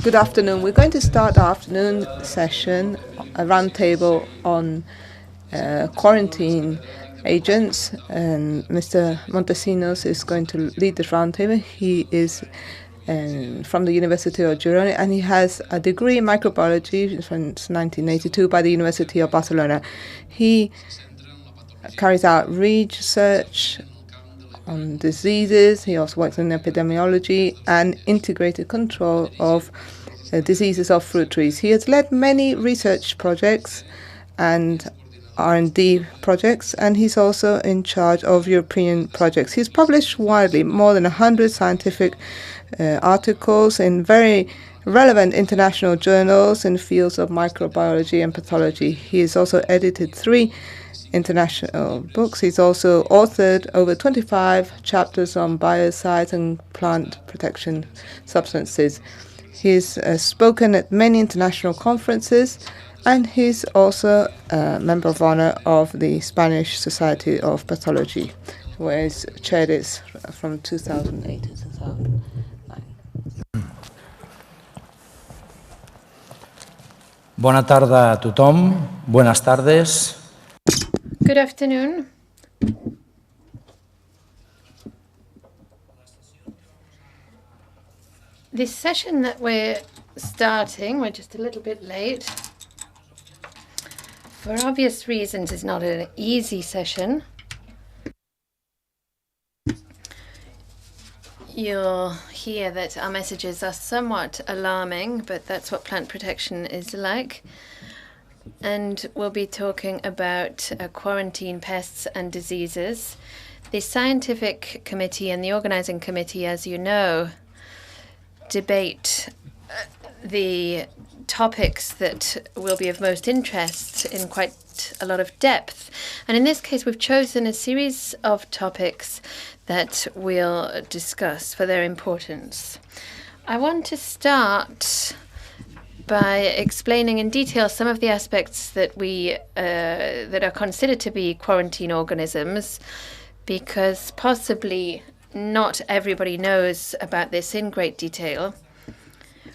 Good afternoon. We're going to start our afternoon session, a roundtable on quarantine agents, and Mr. Montesinos is going to lead this roundtable. He is from the University of Girona, and he has a degree in microbiology from 1982 by the University of Barcelona. He carries out research on diseases. He also works in epidemiology and integrated control of diseases of fruit trees. He has led many research projects and R&D projects, and he's also in charge of European projects. He's published widely, more than 100 scientific articles in very relevant international journals in fields of microbiology and pathology. He has also edited 3 international books. He's also authored over 25 chapters on biocides and plant protection substances. He's spoken at many international conferences, and he's also a member of honor of the Spanish Society of Pathology, where he's chaired it from 2008 to 2009. Bona tarda a tothom. Buenas tardes. Good afternoon. This session that we're starting, we're just a little bit late. For obvious reasons, it's not an easy session. You'll hear that our messages are somewhat alarming, but that's what plant protection is like. And we'll be talking about quarantine pests and diseases. The scientific committee and the organizing committee, as you know, debate the topics that will be of most interest in quite a lot of depth. And in this case, we've chosen a series of topics that we'll discuss for their importance. I want to start by explaining in detail some of the aspects that that are considered to be quarantine organisms, because possibly not everybody knows about this in great detail.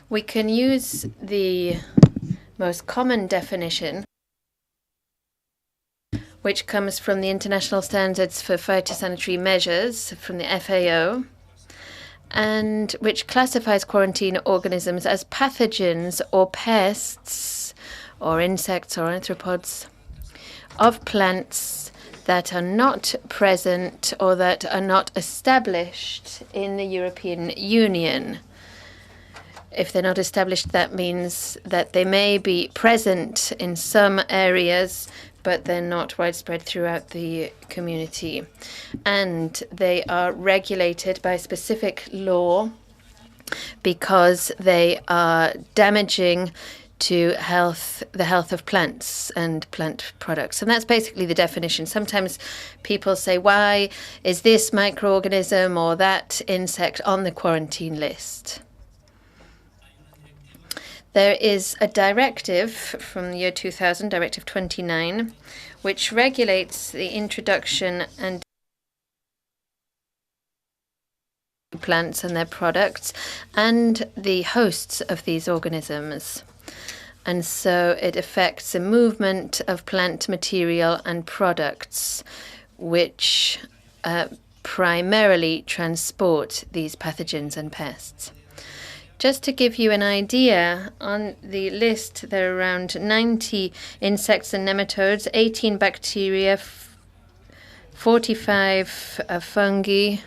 We can use the most common definition, which comes from the International Standards for Phytosanitary Measures from the FAO, and which classifies quarantine organisms as pathogens or pests or insects or arthropods of plants that are not present or that are not established in the European Union. If they're not established, that means that they may be present in some areas, but they're not widespread throughout the community. And they are regulated by specific law because they are damaging to the health of plants and plant products. And that's basically the definition. Sometimes people say, why is this microorganism or that insect on the quarantine list? There is a directive from the year 2000, Directive 29, which regulates the introduction and plants and their products and the hosts of these organisms. And so it affects the movement of plant material and products, which primarily transport these pathogens and pests. Just to give you an idea, on the list there are around 90 insects and nematodes, 18 bacteria, 45 fungi,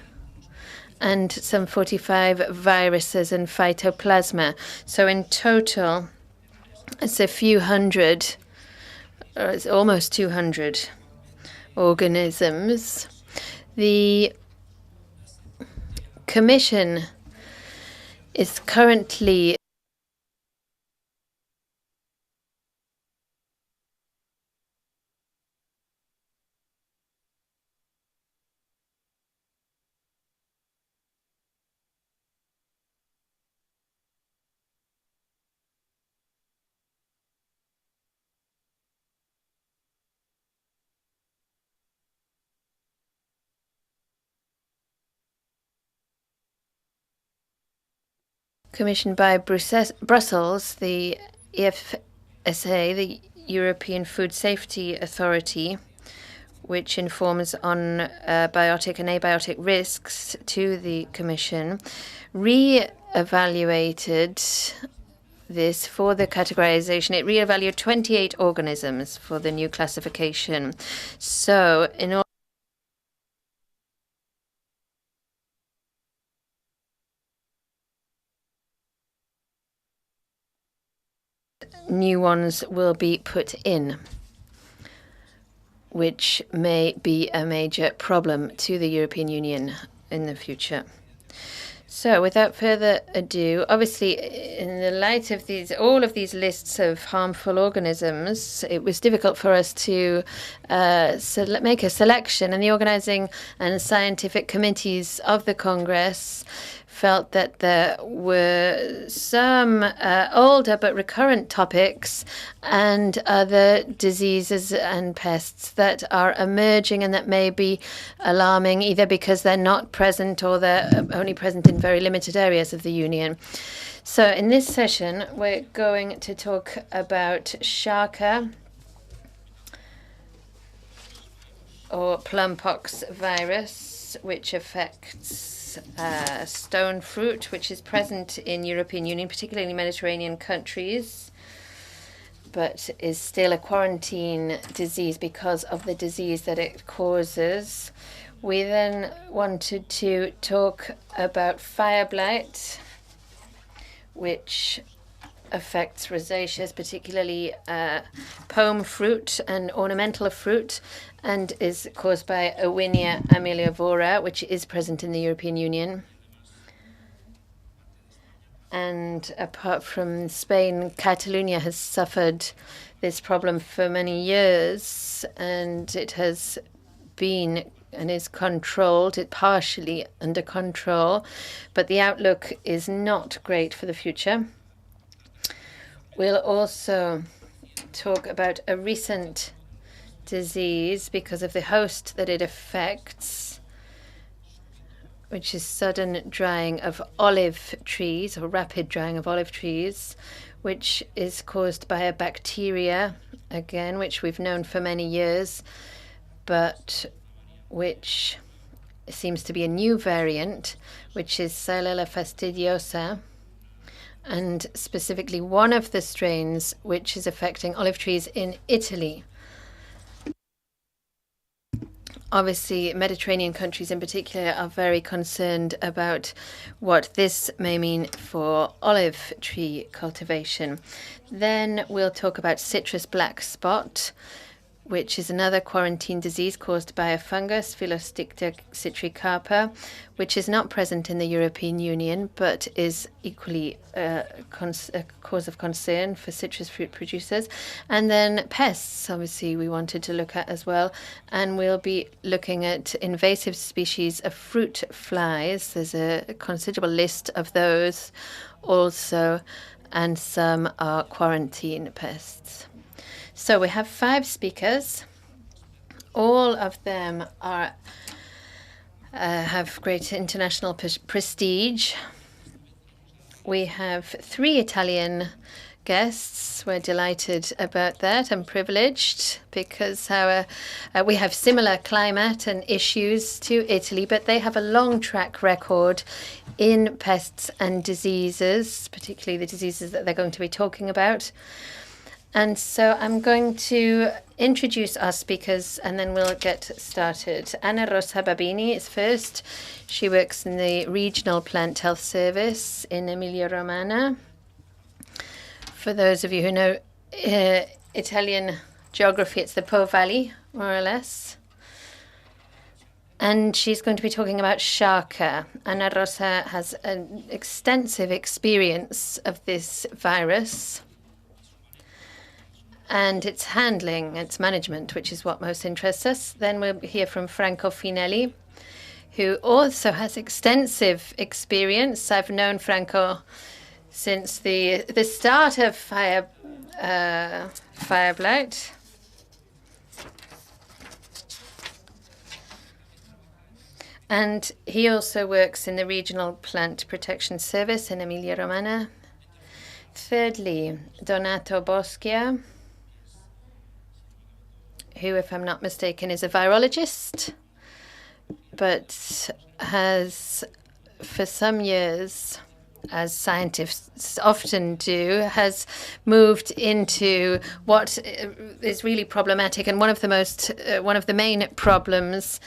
and some 45 viruses and phytoplasma. So in total, it's a few hundred, or it's almost 200 organisms. The Commission is currently commissioned by Brussels, the EFSA, the European Food Safety Authority, which informs on biotic and abiotic risks to the Commission, re-evaluated this for the categorization. It re-evaluated 28 organisms for the new classification. So in order new ones will be put in, which may be a major problem to the European Union in the future. So without further ado, obviously, in the light of all of these lists of harmful organisms, it was difficult for us to make a selection, and the organizing and scientific committees of the Congress felt that there were some older but recurrent topics and other diseases and pests that are emerging and that may be alarming, either because they're not present or they're only present in very limited areas of the Union. So in this session, we're going to talk about Sharka, or plumpox virus, which affects stone fruit, which is present in European Union, particularly Mediterranean countries, but is still a quarantine disease because of the disease that it causes. We then wanted to talk about fire blight, which affects rosaceas, particularly pome fruit and ornamental fruit, and is caused by Owinia ameliivora, which is present in the European Union. And apart from Spain, Catalonia has suffered this problem for many years, and it has been and is controlled, it partially under control, but the outlook is not great for the future. We'll also talk about a recent disease because of the host that it affects, which is sudden drying of olive trees, or rapid drying of olive trees, which is caused by a bacteria, again, which we've known for many years, but which seems to be a new variant, which is Xylella fastidiosa, and specifically one of the strains which is affecting olive trees in Italy. Obviously, Mediterranean countries in particular are very concerned about what this may mean for olive tree cultivation. Then we'll talk about citrus black spot, which is another quarantine disease caused by a fungus, Philosticta citricarpa, which is not present in the European Union, but is equally a cause of concern for citrus fruit producers. And then pests, obviously, we wanted to look at as well. And we'll be looking at invasive species of fruit flies. There's a considerable list of those also, and some are quarantine pests. So we have 5 speakers. All of them are have great international prestige. We have 3 Italian guests. We're delighted about that and privileged because we have similar climate and issues to Italy, but they have a long track record in pests and diseases, particularly the diseases that they're going to be talking about. And so I'm going to introduce our speakers and then we'll get started. Anna Rosa Babini is first. She works in the Regional Plant Health Service in Emilia-Romagna. For those of you who know Italian geography, it's the Po Valley, more or less. And she's going to be talking about Sharka. Anna Rosa has an extensive experience of this virus and its handling, its management, which is what most interests us. Then we'll hear from Franco Finelli, who also has extensive experience. I've known Franco since the start of fire blight. And he also works in the Regional Plant Protection Service in Emilia-Romagna. Thirdly, Donato Boschia, who, if I'm not mistaken, is a virologist, but has, for some years, as scientists often do, has moved into what is really problematic. And one of the main problems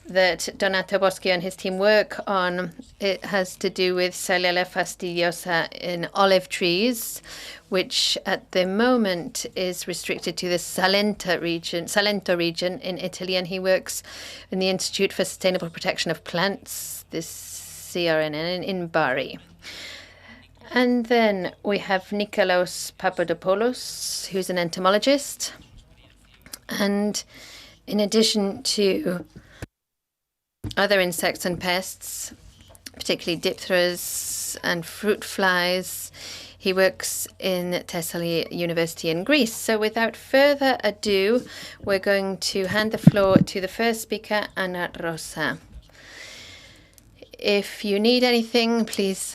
that Donato Boschia and his team work on, it has to do with Salmonella fastidiosa in olive trees, which at the moment is restricted to the Salento region in Italy. And he works in the Institute for Sustainable Protection of Plants, this CRNN, in Bari. And then we have Nikolaos Papadopoulos, who's an entomologist. And in addition to other insects and pests, particularly diphtheras and fruit flies, he works in Thessaly University in Greece. So without further ado, we're going to hand the floor to the first speaker, Ana Rosa. If you need anything, please